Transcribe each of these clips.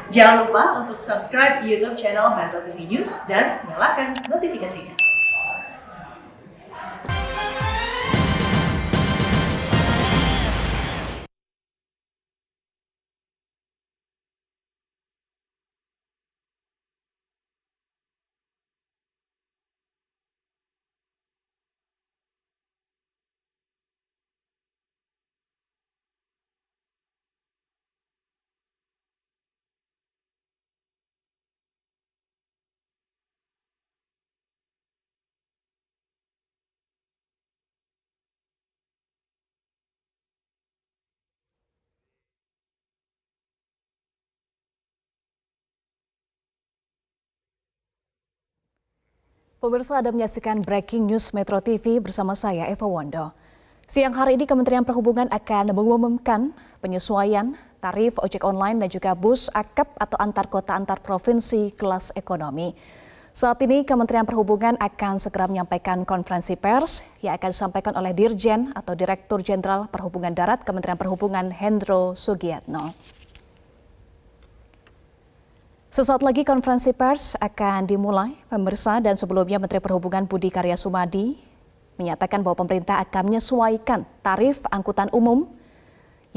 Jangan lupa untuk subscribe YouTube channel Metro TV News dan nyalakan notifikasinya. Pemirsa, Anda menyaksikan Breaking News Metro TV bersama saya, Eva Wondo. Siang hari ini Kementerian Perhubungan akan mengumumkan penyesuaian tarif ojek online dan juga bus akap atau antar kota antar provinsi kelas ekonomi. Saat ini Kementerian Perhubungan akan segera menyampaikan konferensi pers yang akan disampaikan oleh Dirjen atau Direktur Jenderal Perhubungan Darat Kementerian Perhubungan Hendro Sugiatno. Sesaat lagi konferensi pers akan dimulai, pemirsa, dan sebelumnya Menteri Perhubungan Budi Karya Sumadi menyatakan bahwa pemerintah akan menyesuaikan tarif angkutan umum,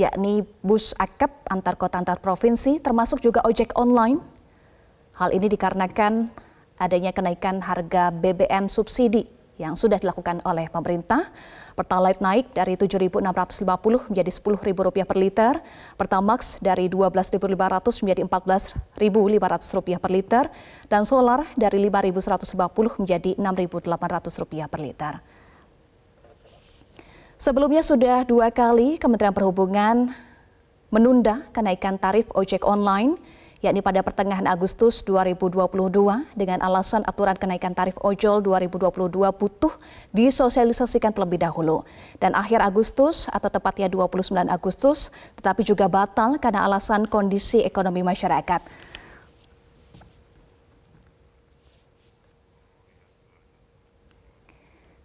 yakni bus akap antar kota antar provinsi, termasuk juga ojek online. Hal ini dikarenakan adanya kenaikan harga BBM subsidi yang sudah dilakukan oleh pemerintah. Pertalite naik dari Rp7.650 menjadi Rp10.000 per liter, Pertamax dari Rp12.500 menjadi Rp14.500 per liter, dan solar dari Rp5.150 menjadi Rp6.800 per liter. Sebelumnya sudah 2 kali Kementerian Perhubungan menunda kenaikan tarif ojek online, yakni pada pertengahan Agustus 2022 dengan alasan aturan kenaikan tarif ojol 2022 butuh disosialisasikan terlebih dahulu. Dan akhir Agustus atau tepatnya 29 Agustus tetapi juga batal karena alasan kondisi ekonomi masyarakat.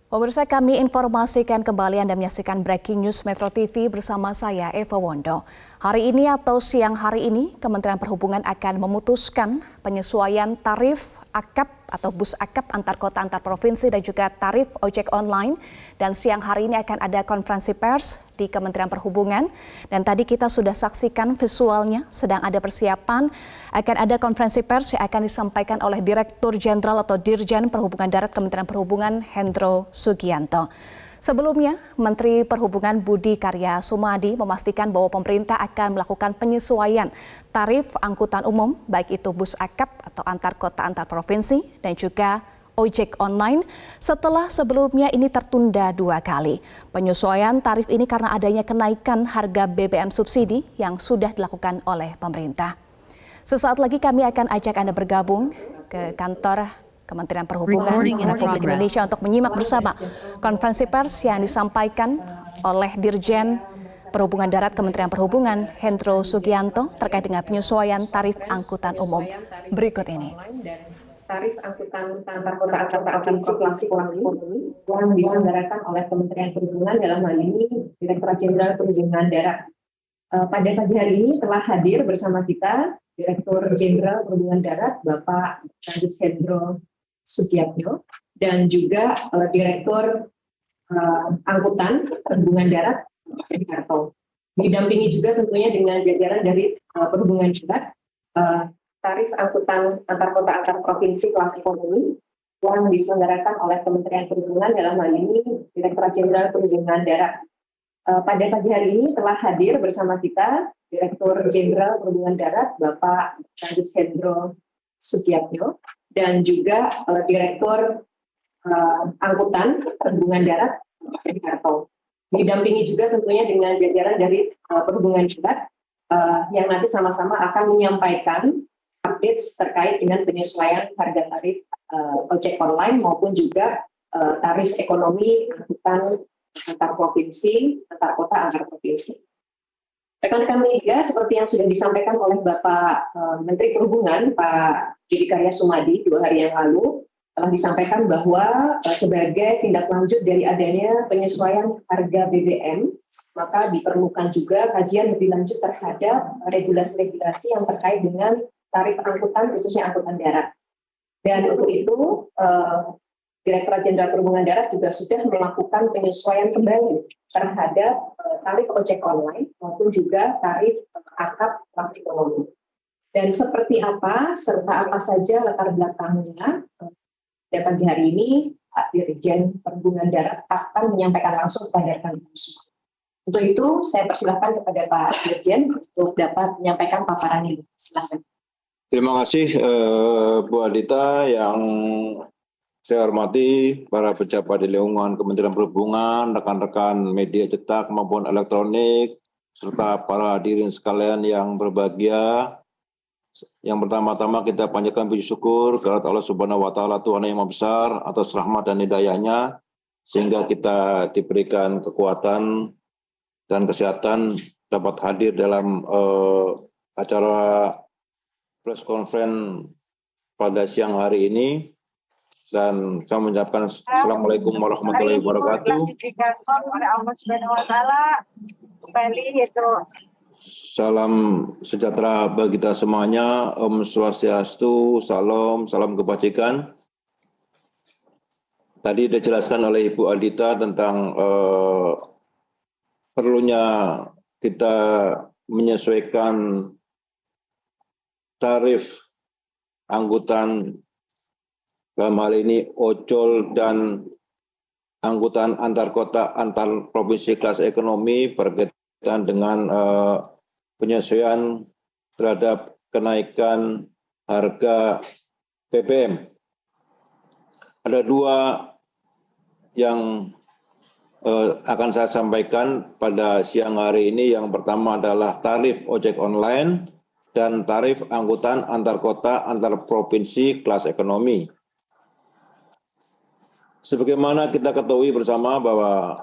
Pemirsa, kami informasikan kembali Anda menyaksikan Breaking News Metro TV bersama saya, Eva Wondo. Hari ini atau siang hari ini, Kementerian Perhubungan akan memutuskan penyesuaian tarif akap atau bus akap antar kota antar provinsi dan juga tarif ojek online. Dan siang hari ini akan ada konferensi pers di Kementerian Perhubungan. Dan tadi kita sudah saksikan visualnya, sedang ada persiapan. Akan ada konferensi pers yang akan disampaikan oleh Direktur Jenderal atau Dirjen Perhubungan Darat Kementerian Perhubungan Hendro Sugianto. Sebelumnya, Menteri Perhubungan Budi Karya Sumadi memastikan bahwa pemerintah akan melakukan penyesuaian tarif angkutan umum, baik itu bus akap atau antar kota antar provinsi dan juga ojek online setelah sebelumnya ini tertunda 2 kali. Penyesuaian tarif ini karena adanya kenaikan harga BBM subsidi yang sudah dilakukan oleh pemerintah. Sesaat lagi kami akan ajak Anda bergabung ke kantor Kementerian Perhubungan Republik Indonesia untuk menyimak bersama konferensi pers yang disampaikan oleh Dirjen Perhubungan Darat Kementerian Perhubungan Hendro Sugianto terkait dengan penyesuaian tarif angkutan umum berikut ini. Tarif angkutan antar kota antar provinsi kelas ekonomi yang diselenggarakan oleh Kementerian Perhubungan dalam hal ini Direktorat Jenderal Perhubungan Darat. Pada pagi hari ini telah hadir bersama kita Direktur Jenderal Perhubungan Darat Bapak Kadis Hendro Sugiatno dan juga Direktur Angkutan Perhubungan Darat Jakarta. Didampingi juga tentunya dengan jajaran dari Perhubungan Darat. Tarif angkutan antar kota antar provinsi kelas ekonomi yang diselenggarakan oleh Kementerian Perhubungan dalam hal ini Direktorat Jenderal Perhubungan Darat. Pada pagi hari ini telah hadir bersama kita Direktur Jenderal Perhubungan Darat Bapak Kadis Hendro Sugiatno dan juga Direktur Angkutan Perhubungan Darat Jakarta. Didampingi juga tentunya dengan jajaran dari Perhubungan Darat yang nanti sama-sama akan menyampaikan update terkait dengan penyesuaian harga tarif ojek online maupun juga tarif ekonomi angkutan antar provinsi, antar kota, antar provinsi. Rekan-rekan media, seperti yang sudah disampaikan oleh Bapak Menteri Perhubungan, Pak Budi Karya Sumadi 2 hari yang lalu, telah disampaikan bahwa sebagai tindak lanjut dari adanya penyesuaian harga BBM, maka diperlukan juga kajian lebih lanjut terhadap regulasi-regulasi yang terkait dengan tarif angkutan khususnya angkutan darat. Dan untuk itu Direktorat Jenderal Perhubungan Darat juga sudah melakukan penyesuaian kembali terhadap tarif ojek online maupun juga tarif akap kelas ekonomi. Dan seperti apa serta apa saja latar belakangnya, pada pagi hari ini Pak Dirjen Perhubungan Darat akan menyampaikan langsung kepada rekan semua. Untuk itu saya persilahkan kepada Pak Dirjen untuk dapat menyampaikan paparan ini. Silakan. Terima kasih Bu Adita yang saya hormati, para pejabat di lingkungan Kementerian Perhubungan, rekan-rekan media cetak maupun elektronik, serta para hadirin sekalian yang berbahagia. Yang pertama-tama kita panjatkan puji syukur kepada Allah Subhanahu wa Ta'ala, Tuhan yang Maha Besar, atas rahmat dan hidayah-Nya, sehingga kita diberikan kekuatan dan kesehatan dapat hadir dalam acara press conference pada siang hari ini. Dan saya mengucapkan Assalamualaikum warahmatullahi wabarakatuh. Salam sejahtera bagi kita semuanya. Om Swastiastu, salam kebajikan. Tadi dijelaskan oleh Ibu Adita tentang perlunya kita menyesuaikan tarif angkutan, dalam hal ini ojol dan angkutan antar kota, antar provinsi kelas ekonomi berkaitan dengan penyesuaian terhadap kenaikan harga BBM. Ada dua yang akan saya sampaikan pada siang hari ini. Yang pertama adalah tarif ojek online dan tarif angkutan antar kota, antar provinsi kelas ekonomi. Sebagaimana kita ketahui bersama bahwa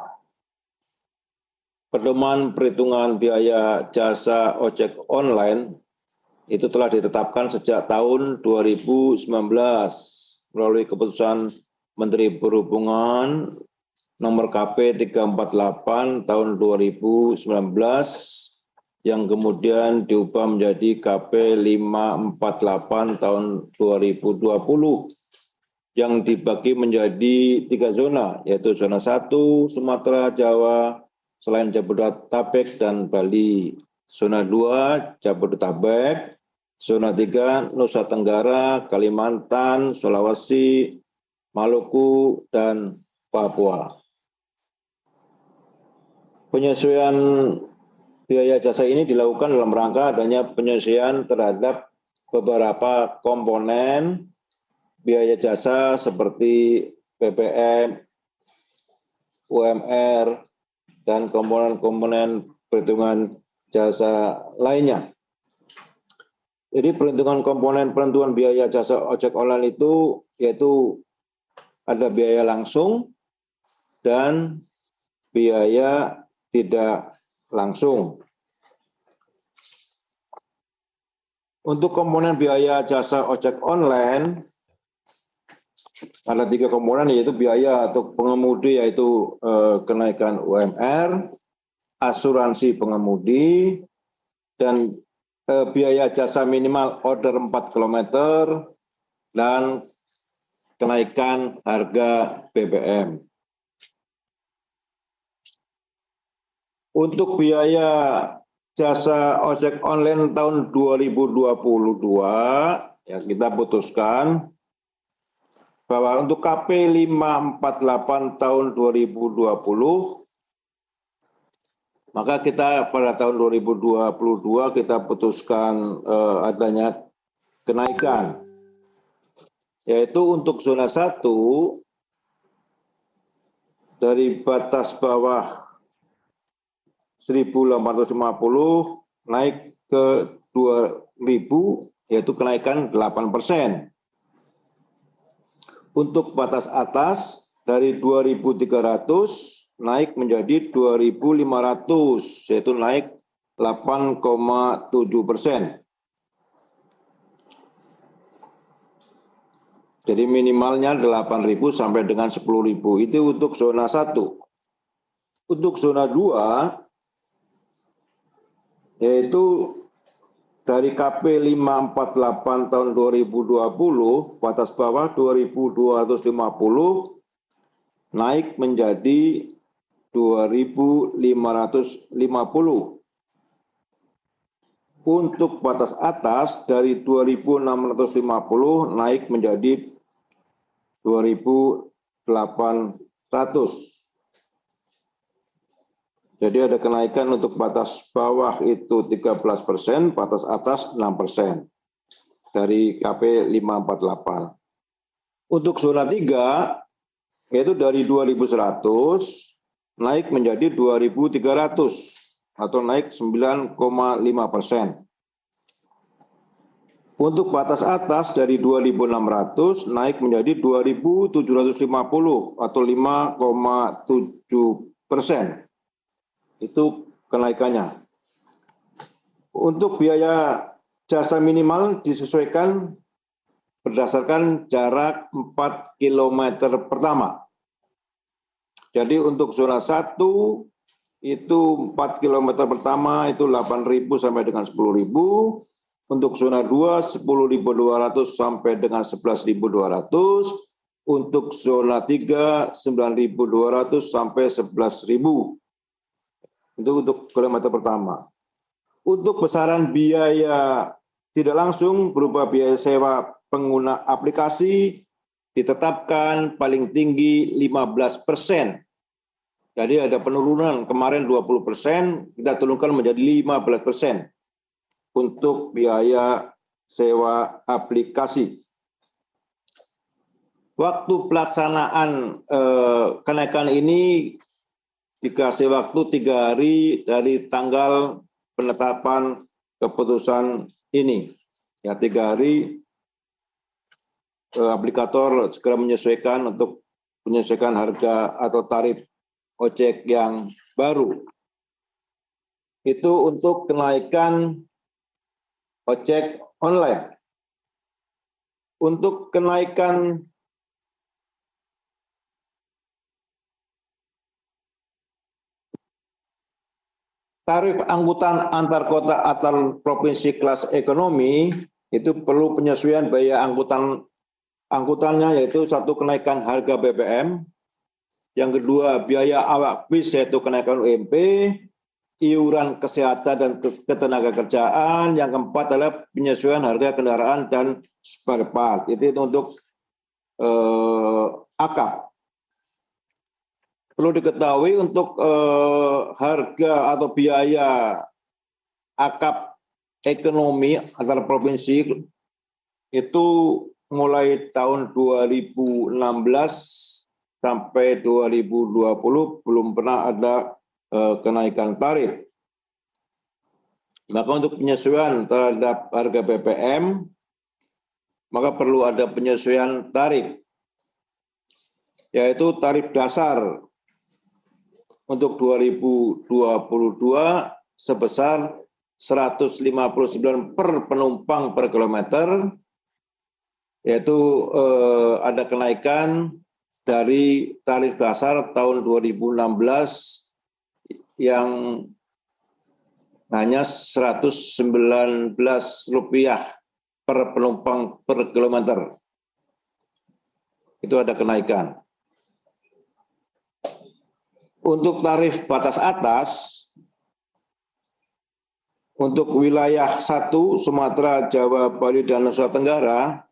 pedoman perhitungan biaya jasa ojek online itu telah ditetapkan sejak tahun 2019 melalui keputusan Menteri Perhubungan nomor KP 348 tahun 2019 yang kemudian diubah menjadi KP 548 tahun 2020. Yang dibagi menjadi 3 zona, yaitu zona 1 Sumatera, Jawa, selain Jabodetabek dan Bali. Zona 2 Jabodetabek, zona 3 Nusa Tenggara, Kalimantan, Sulawesi, Maluku, dan Papua. Penyesuaian biaya jasa ini dilakukan dalam rangka adanya penyesuaian terhadap beberapa komponen biaya jasa seperti BBM, UMR, dan komponen-komponen perhitungan jasa lainnya. Jadi perhitungan komponen penentuan biaya jasa ojek online itu yaitu ada biaya langsung dan biaya tidak langsung. Untuk komponen biaya jasa ojek online, ada 3 komponen, yaitu biaya untuk pengemudi, yaitu kenaikan UMR, asuransi pengemudi, dan biaya jasa minimal order 4 km, dan kenaikan harga BBM. Untuk biaya jasa ojek online tahun 2022, ya kita putuskan bahwa untuk KP 548 tahun 2020, maka kita pada tahun 2022 kita putuskan adanya kenaikan, yaitu untuk zona 1 dari batas bawah 1.850 naik ke 2.000, yaitu kenaikan 8%. Untuk batas atas dari 2.300 naik menjadi 2.500, yaitu naik 8,7%. Jadi minimalnya 8.000 sampai dengan 10.000, itu untuk zona 1. Untuk zona 2, yaitu dari KP 548 tahun 2020, batas bawah 2.250 naik menjadi 2.550. Untuk batas atas dari 2.650 naik menjadi 2.800. Jadi ada kenaikan untuk batas bawah itu 13%, batas atas 6% dari KP 548. Untuk zona 3 yaitu dari 2.100 naik menjadi 2.300 atau naik 9,5%. Untuk batas atas dari 2.600 naik menjadi 2.750 atau 5,7%. Itu kenaikannya. Untuk biaya jasa minimal disesuaikan berdasarkan jarak 4 km pertama. Jadi untuk zona 1 itu 4 km pertama itu 8.000 sampai dengan 10.000. Untuk zona 2 10.200 sampai dengan 11.200. Untuk zona 3 9.200 sampai 11.000. Itu untuk kilometer pertama. Untuk besaran biaya tidak langsung berupa biaya sewa pengguna aplikasi ditetapkan paling tinggi 15%. Jadi ada penurunan kemarin 20%, kita turunkan menjadi 15% untuk biaya sewa aplikasi. Waktu pelaksanaan kenaikan ini dikasih waktu 3 hari dari tanggal penetapan keputusan ini. Ya, 3 hari aplikator segera menyesuaikan untuk menyesuaikan harga atau tarif ojek yang baru. Itu untuk kenaikan ojek online. Untuk kenaikan tarif angkutan antar kota atau provinsi kelas ekonomi itu perlu penyesuaian biaya angkutannya, yaitu satu kenaikan harga BBM, yang kedua biaya awak bis yaitu kenaikan UMP, iuran kesehatan dan ketenagakerjaan, yang keempat adalah penyesuaian harga kendaraan dan spare part. Itu untuk akap. Perlu diketahui untuk harga atau biaya akap ekonomi antar provinsi itu mulai tahun 2016 sampai 2020 belum pernah ada kenaikan tarif. Maka untuk penyesuaian terhadap harga BBM, maka perlu ada penyesuaian tarif, yaitu tarif dasar untuk 2022 sebesar 159 per penumpang per kilometer, yaitu ada kenaikan dari tarif dasar tahun 2016 yang hanya Rp119 per penumpang per kilometer. Itu ada kenaikan. Untuk tarif batas atas, untuk wilayah 1, Sumatera, Jawa, Bali, dan Nusa Tenggara,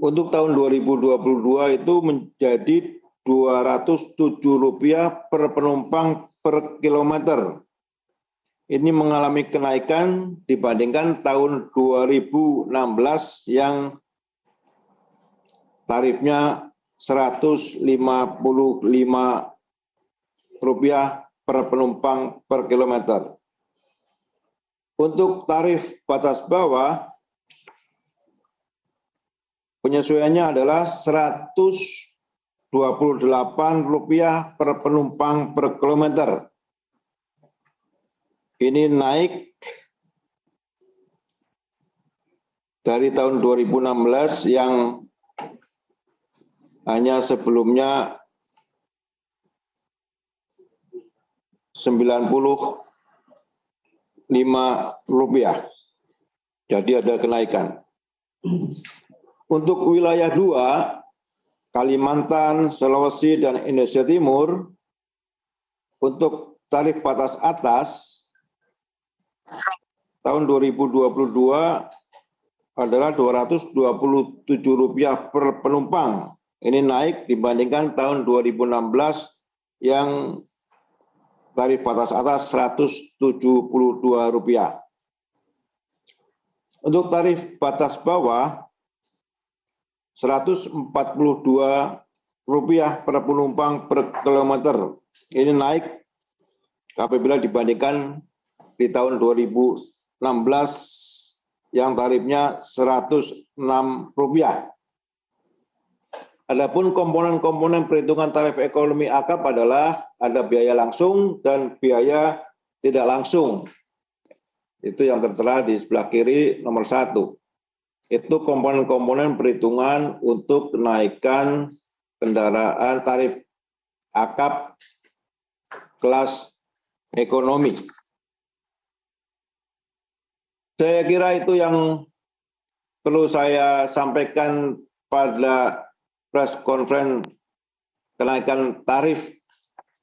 untuk tahun 2022 itu menjadi Rp207 per penumpang per kilometer. Ini mengalami kenaikan dibandingkan tahun 2016 yang tarifnya Rp155 per penumpang per kilometer. Untuk tarif batas bawah, penyesuaiannya adalah Rp128 per penumpang per kilometer. Ini naik dari tahun 2016 yang hanya sebelumnya Rp90 Jadi ada kenaikan. Untuk wilayah 2, Kalimantan, Sulawesi, dan Indonesia Timur, untuk tarif batas atas tahun 2022 adalah Rp227 per penumpang. Ini naik dibandingkan tahun 2016 yang tarif batas atas Rp172. Untuk tarif batas bawah Rp142 per penumpang per kilometer. Ini naik apabila dibandingkan di tahun 2016 yang tarifnya Rp106. Adapun komponen-komponen perhitungan tarif ekonomi akap adalah ada biaya langsung dan biaya tidak langsung. Itu yang tertera di sebelah kiri nomor 1. Itu komponen-komponen perhitungan untuk kenaikan kendaraan tarif akap kelas ekonomi. Saya kira itu yang perlu saya sampaikan pada press conference kenaikan tarif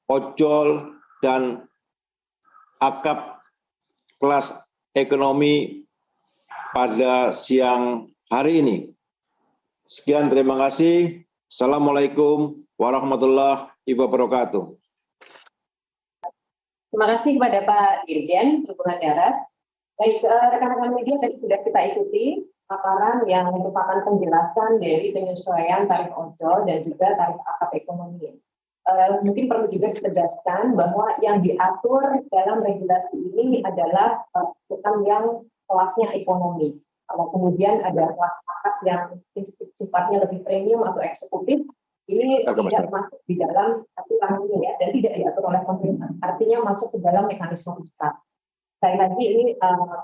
ojol dan akap kelas ekonomi pada siang hari ini. Sekian, terima kasih. Assalamualaikum warahmatullahi wabarakatuh. Terima kasih kepada Pak Dirjen Perhubungan Darat. Baik, rekan-rekan media tadi sudah kita ikuti paparan yang merupakan penjelasan dari penyesuaian tarif ojol dan juga tarif akap ekonomi. Mungkin perlu juga ditegaskan bahwa yang diatur dalam regulasi ini adalah bukan yang kelasnya ekonomi. Kalau kemudian ada kelas akap yang sifatnya lebih premium atau eksekutif, ini tidak masuk di dalam aturan ini ya, dan tidak diatur oleh pemerintah. Artinya masuk ke dalam mekanisme pusat. Sekali lagi ini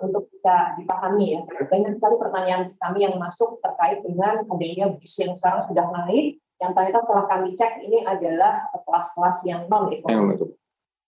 untuk bisa dipahami ya, banyak sekali pertanyaan kami yang masuk terkait dengan adanya bis yang sekarang sudah naik, yang ternyata setelah kami cek ini adalah kelas-kelas yang non-ekonomi.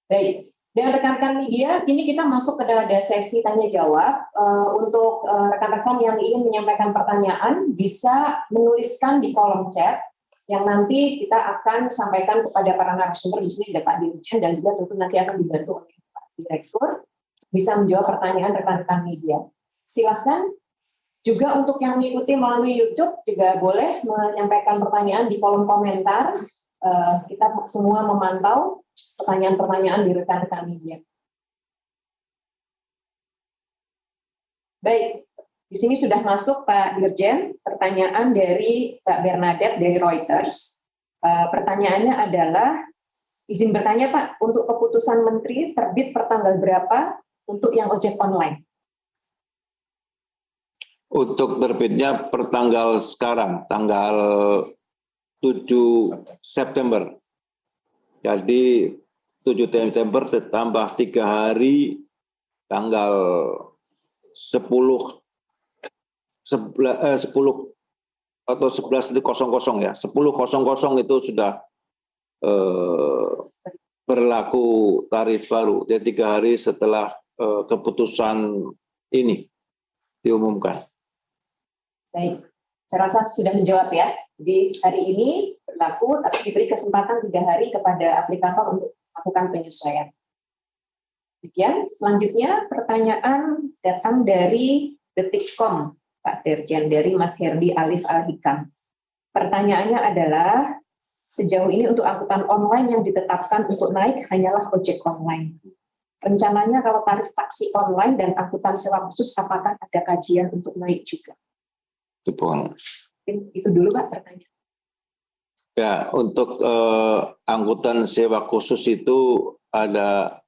Baik, dan rekan-rekan media, ini kita masuk ke dalam sesi tanya-jawab. Untuk rekan-rekan yang ingin menyampaikan pertanyaan, bisa menuliskan di kolom chat, yang nanti kita akan sampaikan kepada para narasumber. Di sini ada Pak Dirjen, dan juga tentu nanti akan dibantu oleh Pak Direktur, bisa menjawab pertanyaan rekan-rekan media. Silahkan. Juga untuk yang mengikuti melalui YouTube juga boleh menyampaikan pertanyaan di kolom komentar. Kita semua memantau pertanyaan-pertanyaan di rekan-rekan media. Baik, di sini sudah masuk Pak Dirjen, pertanyaan dari Mbak Bernadette dari Reuters. Pertanyaannya adalah, izin bertanya Pak, untuk keputusan Menteri terbit pertanggal berapa untuk yang ojek online? Untuk terbitnya pertanggal sekarang, tanggal 7 September. Jadi 7 September ditambah 3 hari, tanggal 10 atau 11.00 ya, 10.00 itu sudah berlaku tarif baru. Jadi 3 hari setelah keputusan ini diumumkan. Baik, saya rasa sudah menjawab ya. Jadi hari ini berlaku, tapi diberi kesempatan 3 hari kepada aplikator untuk melakukan penyesuaian. Demikian, selanjutnya pertanyaan datang dari Detikcom, Pak Dirjen, dari Mas Herdi Alif Al-Hikam. Pertanyaannya adalah, sejauh ini untuk angkutan online yang ditetapkan untuk naik hanyalah ojek online. Rencananya kalau tarif taksi online dan angkutan sewa khusus, apakah ada kajian untuk naik juga? Itu dulu Pak pertanyaan. Ya, untuk angkutan sewa khusus itu ada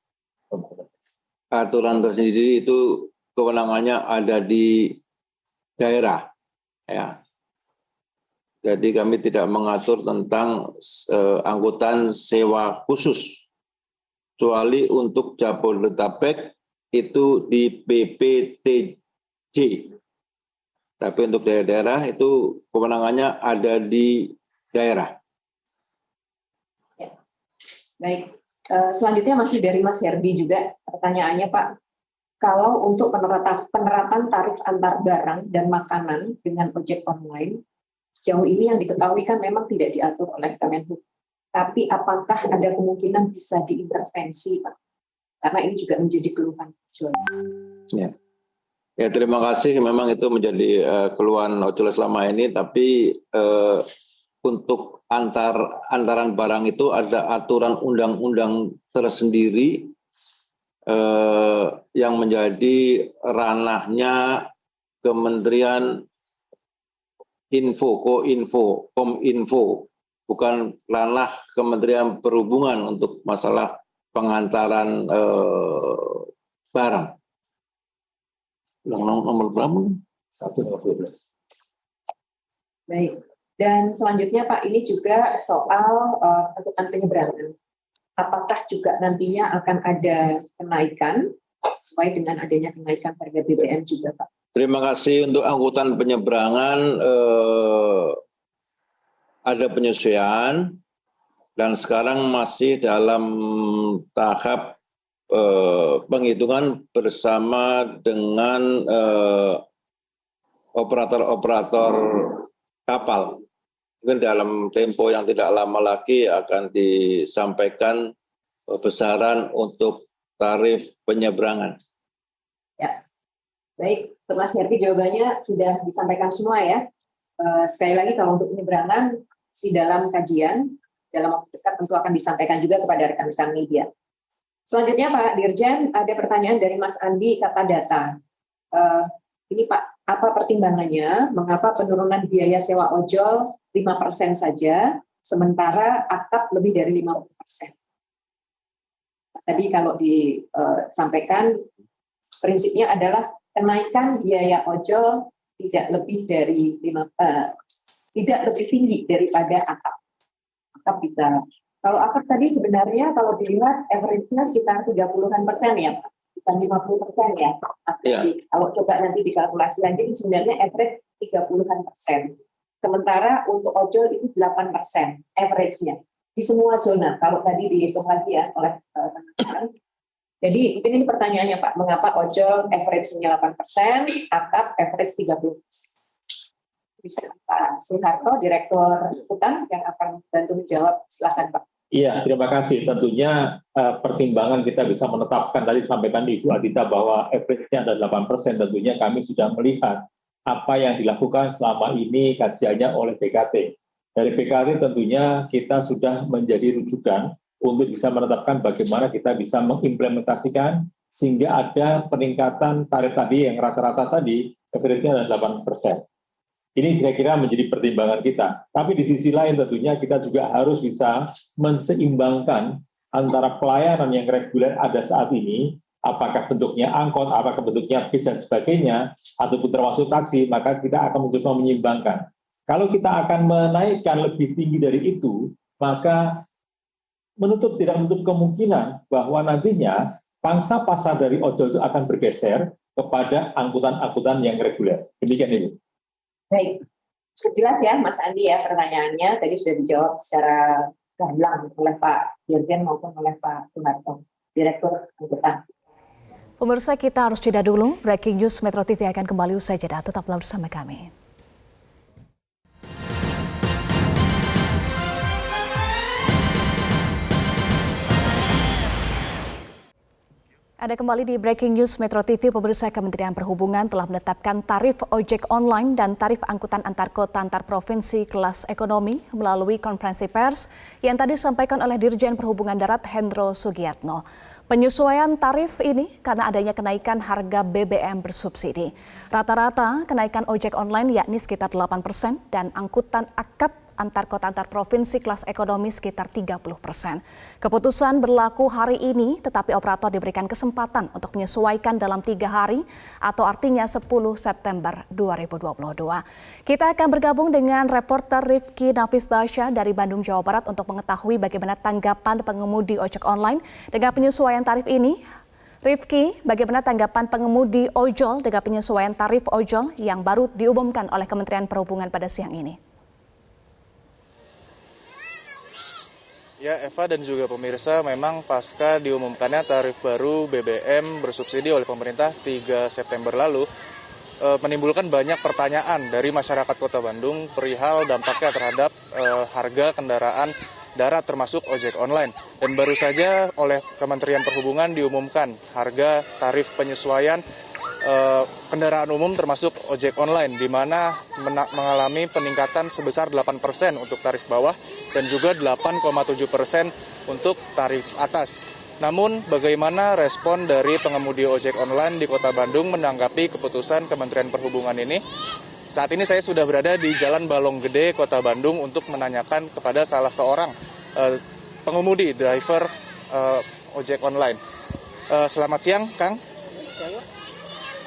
aturan tersendiri, itu kewenangannya ada di daerah. Ya. Jadi kami tidak mengatur tentang angkutan sewa khusus, kecuali untuk Jabodetabek itu di BPTJ. Tapi untuk daerah-daerah itu kewenangannya ada di daerah. Ya. Baik, selanjutnya masih dari Mas Herdi juga pertanyaannya Pak. kalau untuk penerapan tarif antar barang dan makanan dengan ojek online, sejauh ini yang diketahui kan memang tidak diatur oleh Kemenhub. Tapi apakah ada kemungkinan bisa diintervensi, Pak? Karena ini juga menjadi keluhan ojol. Ya, terima kasih. Memang itu menjadi keluhan ojol selama ini, tapi untuk antaran barang itu ada aturan undang-undang tersendiri yang menjadi ranahnya Kementerian Kominfo, bukan ranah Kementerian Perhubungan untuk masalah pengantaran barang. Nomor berapa? 1/12. Baik. Dan selanjutnya Pak, ini juga soal angkutan penyeberangan. Apakah juga nantinya akan ada kenaikan sesuai dengan adanya kenaikan harga BBM juga, Pak? Terima kasih. Untuk angkutan penyeberangan ada penyesuaian dan sekarang masih dalam tahap penghitungan bersama dengan operator-operator kapal. Mungkin dalam tempo yang tidak lama lagi akan disampaikan besaran untuk tarif penyeberangan. Ya, baik. Mas Herdi, jawabannya sudah disampaikan semua ya. Sekali lagi kalau untuk penyeberangan, di dalam kajian, dalam waktu dekat tentu akan disampaikan juga kepada rekan-rekan media. Selanjutnya Pak Dirjen, ada pertanyaan dari Mas Andi Kata Data. Ini Pak, apa pertimbangannya mengapa penurunan biaya sewa ojol 5% saja, sementara akap lebih dari 50%? Tadi kalau disampaikan, prinsipnya adalah kenaikan biaya ojol tidak lebih tinggi daripada akap. Akap bisa. Kalau akap tadi sebenarnya kalau dilihat average-nya sekitar 30-an% ya Pak. Bukan 50% ya. Kalau coba nanti dikalkulasi lagi, sebenarnya average 30-an%. Sementara untuk ojol itu 8% average-nya. Di semua zona, kalau tadi dihitung lagi ya oleh teman-teman. Jadi ini pertanyaannya Pak, mengapa ojol average-nya 8%, akap average 30%? Bisa Pak Suharto, Direktur Hutan, yang akan bantu menjawab. Silakan Pak. Iya, terima kasih. Tentunya pertimbangan kita bisa menetapkan, tadi disampaikan Ibu Adita bahwa average-nya ada 8%, tentunya kami sudah melihat apa yang dilakukan selama ini kajiannya oleh BKT. Dari BKT tentunya kita sudah menjadi rujukan untuk bisa menetapkan bagaimana kita bisa mengimplementasikan sehingga ada peningkatan tarif tadi yang rata-rata tadi, average-nya ada 8%. Ini kira-kira menjadi pertimbangan kita. Tapi di sisi lain tentunya kita juga harus bisa menseimbangkan antara pelayanan yang reguler ada saat ini, apakah bentuknya angkot, apakah bentuknya bis dan sebagainya, ataupun termasuk taksi, maka kita akan mencoba menyeimbangkan. Kalau kita akan menaikkan lebih tinggi dari itu, maka tidak menutup kemungkinan bahwa nantinya pangsa pasar dari ojol itu akan bergeser kepada angkutan-angkutan yang reguler. Demikian Ibu. Baik, jelas ya Mas Andi ya pertanyaannya, tadi sudah dijawab secara gamblang oleh Pak Dirjen maupun oleh Pak Suharto, Direktur Angkutan. Pemirsa, kita harus jeda dulu. Breaking News Metro TV akan kembali usai jeda. Tetaplah bersama kami. Ada kembali di Breaking News Metro TV, pemirsa. Kementerian Perhubungan telah menetapkan tarif ojek online dan tarif angkutan antar kota antar provinsi kelas ekonomi melalui konferensi pers yang tadi disampaikan oleh Dirjen Perhubungan Darat Hendro Sugiyatno. Penyesuaian tarif ini karena adanya kenaikan harga BBM bersubsidi. Rata-rata kenaikan ojek online yakni sekitar 8% dan angkutan akap antar kota antar provinsi kelas ekonomi sekitar 30%. Keputusan berlaku hari ini, tetapi operator diberikan kesempatan untuk menyesuaikan dalam 3 hari atau artinya 10 September 2022. Kita akan bergabung dengan reporter Rifki Nafis Basya dari Bandung, Jawa Barat untuk mengetahui bagaimana tanggapan pengemudi ojek online dengan penyesuaian tarif ini. Rifki, bagaimana tanggapan pengemudi ojol dengan penyesuaian tarif ojol yang baru diumumkan oleh Kementerian Perhubungan pada siang ini? Ya, Eva dan juga pemirsa, memang pasca diumumkannya tarif baru BBM bersubsidi oleh pemerintah 3 September lalu, menimbulkan banyak pertanyaan dari masyarakat Kota Bandung perihal dampaknya terhadap harga kendaraan darat termasuk ojek online. Dan baru saja oleh Kementerian Perhubungan diumumkan harga tarif penyesuaian kendaraan umum termasuk ojek online, di mana mengalami peningkatan sebesar 8% untuk tarif bawah dan juga 8,7% untuk tarif atas. Namun bagaimana respon dari pengemudi ojek online di Kota Bandung menanggapi keputusan Kementerian Perhubungan ini? Saat ini saya sudah berada di Jalan Balong Gede, Kota Bandung untuk menanyakan kepada salah seorang pengemudi driver ojek online. Selamat siang, Kang.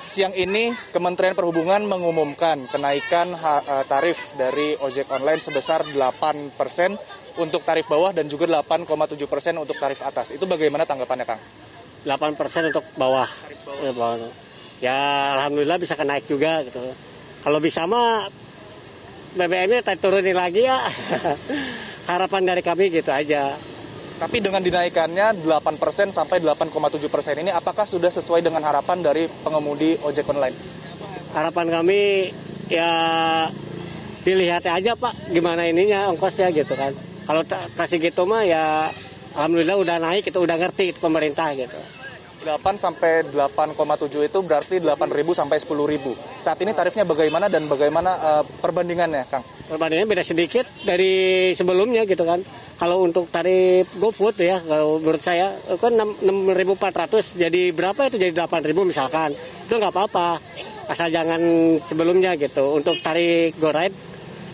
Siang ini Kementerian Perhubungan mengumumkan kenaikan tarif dari ojek online sebesar 8% untuk tarif bawah dan juga 8,7% untuk tarif atas. Itu bagaimana tanggapannya, Kang? 8% untuk bawah. Ya alhamdulillah bisa naik juga gitu. Kalau bisa mah BBM-nya turunin lagi ya. Harapan dari kami gitu aja. Tapi dengan dinaikannya 8% sampai 8,7% ini, apakah sudah sesuai dengan harapan dari pengemudi ojek online? Harapan kami ya dilihat aja Pak gimana ininya ongkosnya gitu kan. Kalau kasih gitu mah ya alhamdulillah udah naik, itu udah ngerti itu pemerintah gitu. 8 sampai 8,7 itu berarti 8.000 sampai 10.000. Saat ini tarifnya bagaimana dan bagaimana perbandingannya, Kang? Perbandingannya beda sedikit dari sebelumnya gitu kan. Kalau untuk tarif GoFood ya, kalau menurut saya kan 6.400, jadi berapa itu jadi 8.000 misalkan. Itu nggak apa-apa, asal jangan sebelumnya gitu. Untuk tarif GoRide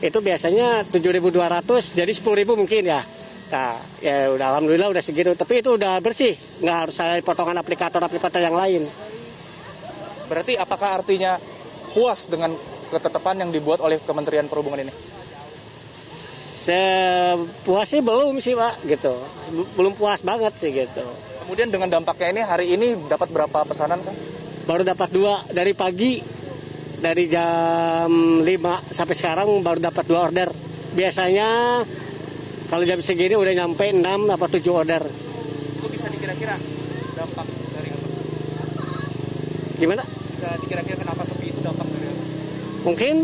itu biasanya 7.200, jadi 10.000 mungkin ya. Nah, ya udah alhamdulillah udah segitu, tapi itu udah bersih, nggak harus ada potongan aplikator-aplikator yang lain. Berarti apakah artinya puas dengan ketetapan yang dibuat oleh Kementerian Perhubungan ini? Puas sih belum sih Pak, gitu. Belum puas banget sih gitu. Kemudian dengan dampaknya ini, hari ini dapat berapa pesanan, Kang? Baru dapat 2 dari pagi, dari jam 5 sampai sekarang baru dapat 2 order. Biasanya kalau jam segini udah nyampe 6 atau 7 order. Itu bisa dikira-kira dampak dari apa? Gimana? Bisa dikira-kira kenapa sepi itu dampak dari apa? Mungkin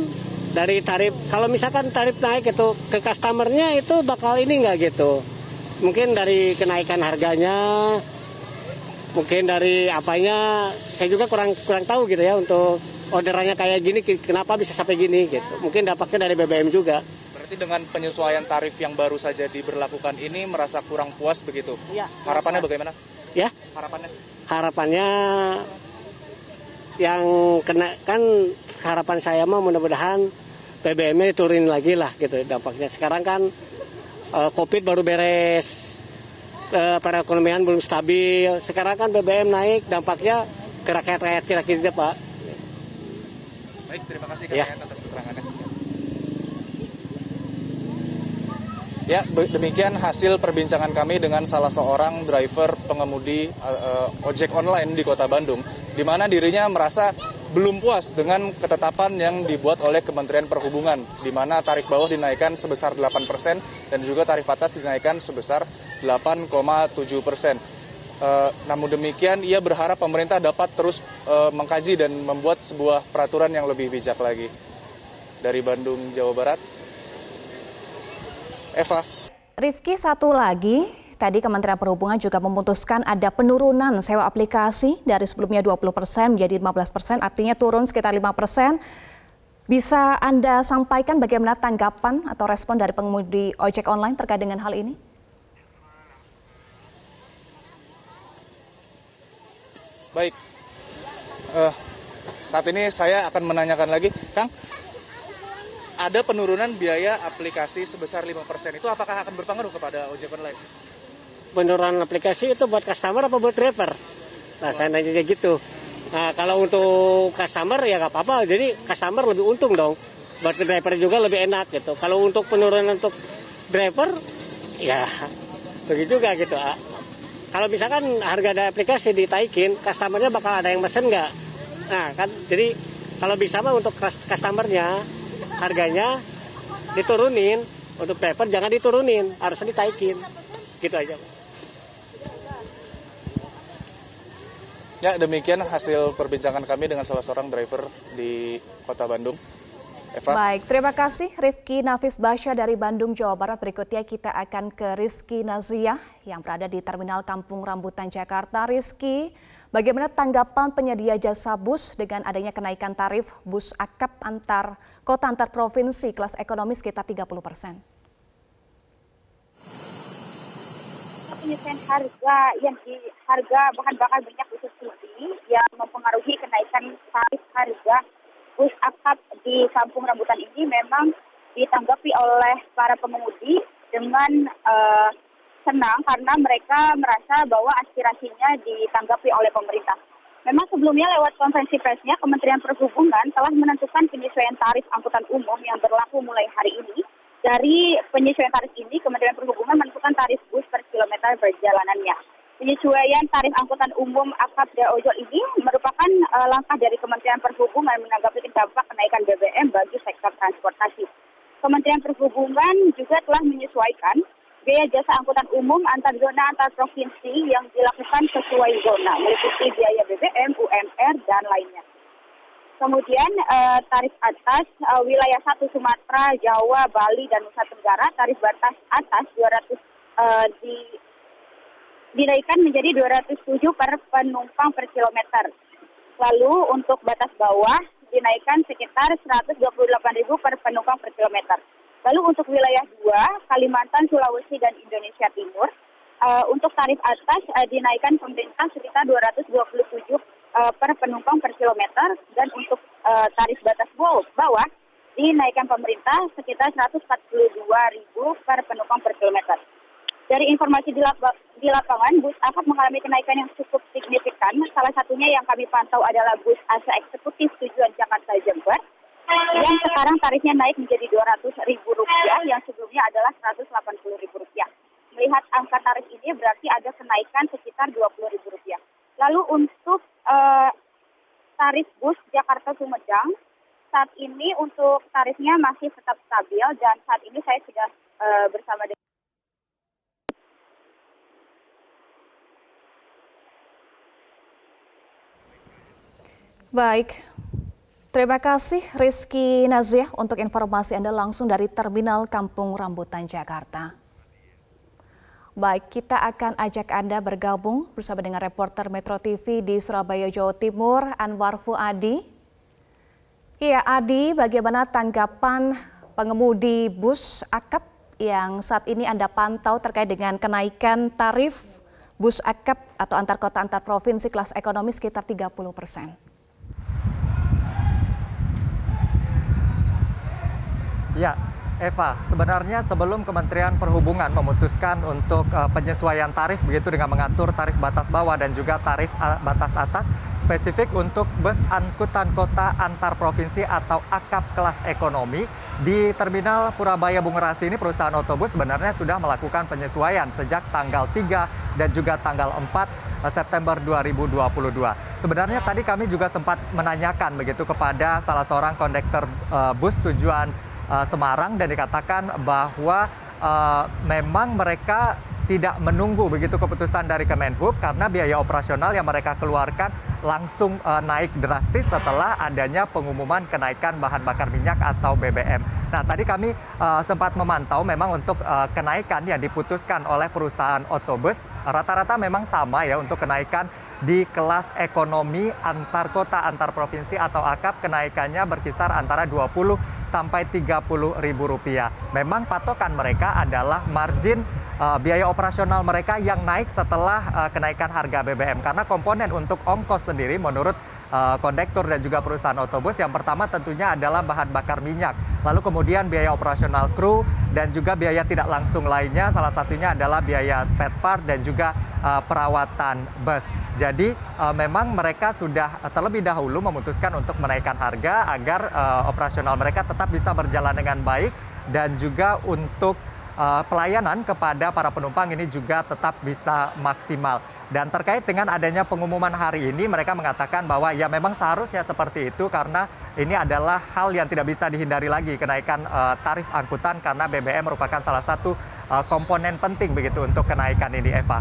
dari tarif, kalau misalkan tarif naik itu ke customernya itu bakal ini nggak gitu. Mungkin dari kenaikan harganya, mungkin dari apanya, saya juga kurang tahu gitu ya untuk orderannya kayak gini, kenapa bisa sampai gini gitu. Mungkin dampaknya dari BBM juga. Berarti dengan penyesuaian tarif yang baru saja diberlakukan ini merasa kurang puas begitu? Iya. Harapannya bagaimana? Ya, harapannya yang kena kan harapan saya mah mudah-mudahan BBM-nya diturunin lagi lah gitu dampaknya. Sekarang kan COVID baru beres, perekonomian belum stabil. Sekarang kan BBM naik, dampaknya ke rakyat-rakyat kira-kira Pak. Baik, terima kasih Kang Yan atas keterangannya. Ya, demikian hasil perbincangan kami dengan salah seorang driver pengemudi ojek online di Kota Bandung, di mana dirinya merasa belum puas dengan ketetapan yang dibuat oleh Kementerian Perhubungan, di mana tarif bawah dinaikkan sebesar 8% dan juga tarif atas dinaikkan sebesar 8,7%. Namun demikian, ia berharap pemerintah dapat terus mengkaji dan membuat sebuah peraturan yang lebih bijak lagi. Dari Bandung, Jawa Barat, Eva. Rifki, satu lagi, tadi Kementerian Perhubungan juga memutuskan ada penurunan sewa aplikasi dari sebelumnya 20% menjadi 15%, artinya turun sekitar 5%. Bisa Anda sampaikan bagaimana tanggapan atau respon dari pengemudi ojek online terkait dengan hal ini? Baik, saat ini saya akan menanyakan lagi, Kang, ada penurunan biaya aplikasi sebesar 5%, itu apakah akan berpengaruh kepada ojek online? Penurunan aplikasi itu buat customer apa buat driver? Nah, saya nanya gitu. Nah, kalau untuk customer ya nggak apa-apa, jadi customer lebih untung dong. Buat driver juga lebih enak gitu. Kalau untuk penurunan untuk driver, ya begitu juga gitu. Kalau misalkan harga ada aplikasi ditaikin, customernya bakal ada yang mesen nggak? Nah kan, jadi kalau bisa mah untuk customernya harganya diturunin, untuk driver jangan diturunin, harusnya ditaikin. Gitu aja. Ya, demikian hasil perbincangan kami dengan salah seorang driver di Kota Bandung. Eva. Baik, terima kasih Rifki Nafis Basya dari Bandung, Jawa Barat. Berikutnya kita akan ke Rizky Naziah yang berada di Terminal Kampung Rambutan, Jakarta. Rizky, bagaimana tanggapan penyedia jasa bus dengan adanya kenaikan tarif bus akap antar kota antar provinsi kelas ekonomi sekitar 30%? Penyesuaian harga bahan bakar minyak bersubsidi yang mempengaruhi kenaikan tarif harga bus akap di Kampung Rambutan ini memang ditanggapi oleh para pengemudi dengan senang karena mereka merasa bahwa aspirasinya ditanggapi oleh pemerintah. Memang sebelumnya lewat konferensi persnya Kementerian Perhubungan telah menentukan penyesuaian tarif angkutan umum yang berlaku mulai hari ini. Dari penyesuaian tarif ini, Kementerian Perhubungan menentukan tarif bus per kilometer perjalanannya. Penyesuaian tarif angkutan umum akap dan ojol ini merupakan langkah dari Kementerian Perhubungan menanggapi dampak kenaikan BBM bagi sektor transportasi. Kementerian Perhubungan juga telah menyesuaikan biaya jasa angkutan umum antar zona antar provinsi yang dilakukan sesuai zona, meliputi biaya BBM, UMR, dan lainnya. Kemudian tarif atas wilayah 1 Sumatera, Jawa, Bali, dan Nusa Tenggara, tarif batas atas 200 dinaikkan menjadi 207 per penumpang per kilometer. Lalu untuk batas bawah dinaikkan sekitar 128.000 per penumpang per kilometer. Lalu untuk wilayah 2, Kalimantan, Sulawesi, dan Indonesia Timur, untuk tarif atas dinaikkan pemerintah sekitar 227 per penumpang per kilometer, dan untuk tarif batas bawah dinaikkan pemerintah sekitar 142.000 per penumpang per kilometer. Dari informasi di lapangan, bus akap mengalami kenaikan yang cukup signifikan. Salah satunya yang kami pantau adalah bus asa eksekutif tujuan Jakarta Jember, yang sekarang tarifnya naik menjadi Rp200.000 yang sebelumnya adalah Rp180.000. Melihat angka tarif ini berarti ada kenaikan sekitar Rp20.000. Lalu untuk tarif bus Jakarta Sumedang, saat ini untuk tarifnya masih tetap stabil dan saat ini saya sudah bersama dengan Baik, terima kasih Rizky Naziah untuk informasi Anda langsung dari Terminal Kampung Rambutan, Jakarta. Baik, kita akan ajak Anda bergabung bersama dengan reporter Metro TV di Surabaya, Jawa Timur, Anwar Fuadi. Iya, Adi, bagaimana tanggapan pengemudi bus akap yang saat ini Anda pantau terkait dengan kenaikan tarif bus akap atau antar kota antar provinsi kelas ekonomi sekitar 30%? Ya, Eva, sebenarnya sebelum Kementerian Perhubungan memutuskan untuk penyesuaian tarif begitu dengan mengatur tarif batas bawah dan juga tarif batas atas spesifik untuk bus angkutan kota antar provinsi atau akap kelas ekonomi di Terminal Purabaya Bung Rasi ini, perusahaan otobus sebenarnya sudah melakukan penyesuaian sejak tanggal 3 dan juga tanggal 4 September 2022. Sebenarnya tadi kami juga sempat menanyakan begitu kepada salah seorang kondektor bus tujuan Semarang dan dikatakan bahwa memang mereka tidak menunggu begitu keputusan dari Kemenhub karena biaya operasional yang mereka keluarkan langsung naik drastis setelah adanya pengumuman kenaikan bahan bakar minyak atau BBM. Nah, tadi kami sempat memantau memang untuk kenaikan yang diputuskan oleh perusahaan otobus rata-rata memang sama ya untuk kenaikan di kelas ekonomi antar kota antar provinsi atau akap kenaikannya berkisar antara 20 sampai 30 ribu rupiah. Memang patokan mereka adalah margin biaya operasional mereka yang naik setelah kenaikan harga BBM karena komponen untuk ongkos sendiri menurut kondektur dan juga perusahaan otobus yang pertama tentunya adalah bahan bakar minyak, lalu kemudian biaya operasional kru dan juga biaya tidak langsung lainnya, salah satunya adalah biaya spare part dan juga perawatan bus. Jadi memang mereka sudah terlebih dahulu memutuskan untuk menaikkan harga agar operasional mereka tetap bisa berjalan dengan baik dan juga untuk pelayanan kepada para penumpang ini juga tetap bisa maksimal. Dan terkait dengan adanya pengumuman hari ini, mereka mengatakan bahwa ya memang seharusnya seperti itu karena ini adalah hal yang tidak bisa dihindari lagi, kenaikan tarif angkutan karena BBM merupakan salah satu komponen penting begitu untuk kenaikan ini, Eva.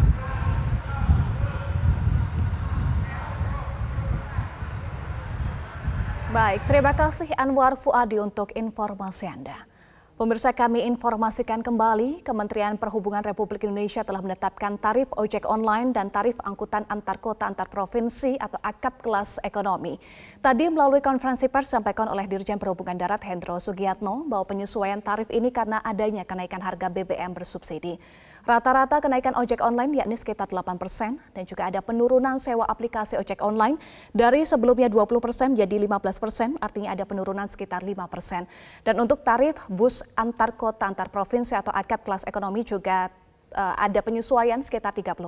Baik, terima kasih Anwar Fuadi untuk informasi Anda. Pemirsa, kami informasikan kembali, Kementerian Perhubungan Republik Indonesia telah menetapkan tarif ojek online dan tarif angkutan antar kota antar provinsi atau akap kelas ekonomi. Tadi melalui konferensi pers disampaikan oleh Dirjen Perhubungan Darat Hendro Sugiatno bahwa penyesuaian tarif ini karena adanya kenaikan harga BBM bersubsidi. Rata-rata kenaikan ojek online yakni sekitar 8% dan juga ada penurunan sewa aplikasi ojek online dari sebelumnya 20% menjadi 15%, artinya ada penurunan sekitar 5%. Dan untuk tarif bus antar kota antar provinsi atau akap kelas ekonomi juga ada penyesuaian sekitar 30%.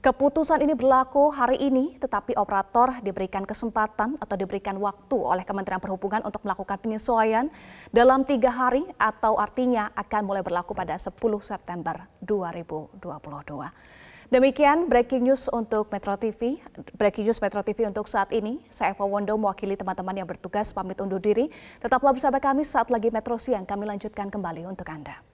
Keputusan ini berlaku hari ini, tetapi operator diberikan kesempatan atau diberikan waktu oleh Kementerian Perhubungan untuk melakukan penyesuaian dalam 3 hari atau artinya akan mulai berlaku pada 10 September 2022. Demikian breaking news untuk Metro TV. Breaking news Metro TV untuk saat ini. Saya Eva Wondo mewakili teman-teman yang bertugas pamit undur diri. Tetaplah bersama kami saat lagi Metro Siang kami lanjutkan kembali untuk Anda.